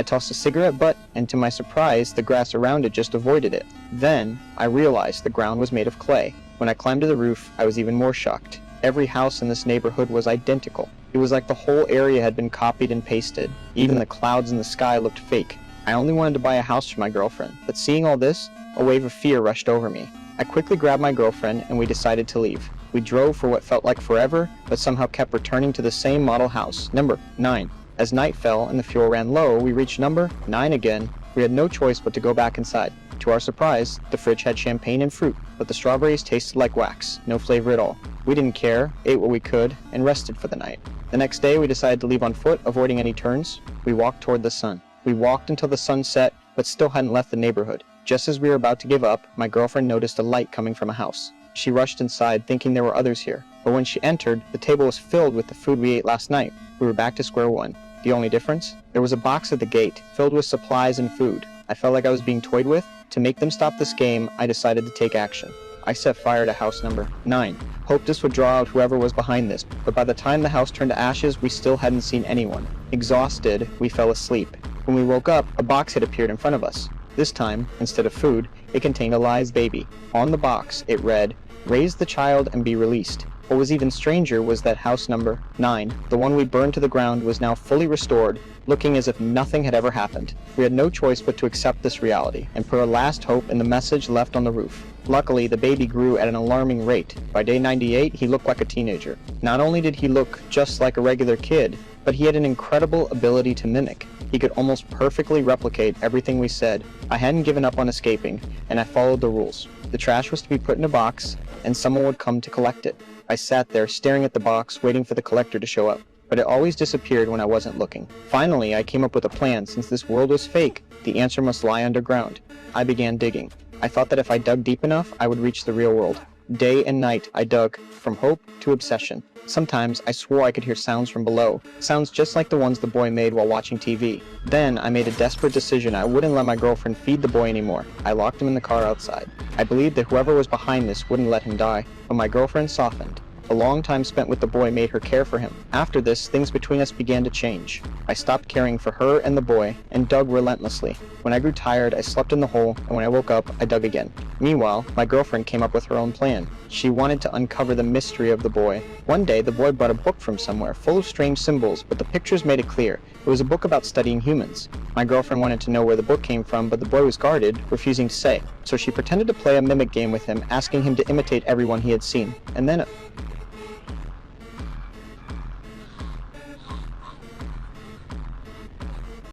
I tossed a cigarette butt, and to my surprise, the grass around it just avoided it. Then, I realized the ground was made of clay. When I climbed to the roof, I was even more shocked. Every house in this neighborhood was identical. It was like the whole area had been copied and pasted. Even the clouds in the sky looked fake. I only wanted to buy a house for my girlfriend, but seeing all this, a wave of fear rushed over me. I quickly grabbed my girlfriend and we decided to leave. We drove for what felt like forever, but somehow kept returning to the same model house, number 9. As night fell and the fuel ran low, we reached number 9 again. We had no choice but to go back inside. To our surprise, the fridge had champagne and fruit, but the strawberries tasted like wax, no flavor at all. We didn't care, ate what we could, and rested for the night. The next day, we decided to leave on foot, avoiding any turns. We walked toward the sun. We walked until the sun set, but still hadn't left the neighborhood. Just as we were about to give up, my girlfriend noticed a light coming from a house. She rushed inside, thinking there were others here. But when she entered, the table was filled with the food we ate last night. We were back to square one. The only difference? There was a box at the gate, filled with supplies and food. I felt like I was being toyed with. To make them stop this game, I decided to take action. I set fire to house number 9. Hoped this would draw out whoever was behind this, but by the time the house turned to ashes, we still hadn't seen anyone. Exhausted, we fell asleep. When we woke up, a box had appeared in front of us. This time, instead of food, it contained Eli's baby. On the box, it read, "Raise the child and be released." What was even stranger was that house number 9, the one we burned to the ground, was now fully restored, looking as if nothing had ever happened. We had no choice but to accept this reality, and put our last hope in the message left on the roof. Luckily, the baby grew at an alarming rate. By day 98, he looked like a teenager. Not only did he look just like a regular kid, but he had an incredible ability to mimic. He could almost perfectly replicate everything we said. I hadn't given up on escaping, and I followed the rules. The trash was to be put in a box, and someone would come to collect it. I sat there staring at the box, waiting for the collector to show up, but it always disappeared when I wasn't looking. Finally, I came up with a plan. Since this world was fake, the answer must lie underground. I began digging. I thought that if I dug deep enough, I would reach the real world. Day and night, I dug, from hope to obsession. Sometimes I swore I could hear sounds from below, sounds just like the ones the boy made while watching TV. Then I made a desperate decision. I wouldn't let my girlfriend feed the boy anymore. I locked him in the car outside. I believed that whoever was behind this wouldn't let him die, but my girlfriend softened. A long time spent with the boy made her care for him. After this, things between us began to change. I stopped caring for her and the boy, and dug relentlessly. When I grew tired, I slept in the hole, and when I woke up, I dug again. Meanwhile, my girlfriend came up with her own plan. She wanted to uncover the mystery of the boy. One day, the boy brought a book from somewhere, full of strange symbols, but the pictures made it clear. It was a book about studying humans. My girlfriend wanted to know where the book came from, but the boy was guarded, refusing to say. So she pretended to play a mimic game with him, asking him to imitate everyone he had seen. And then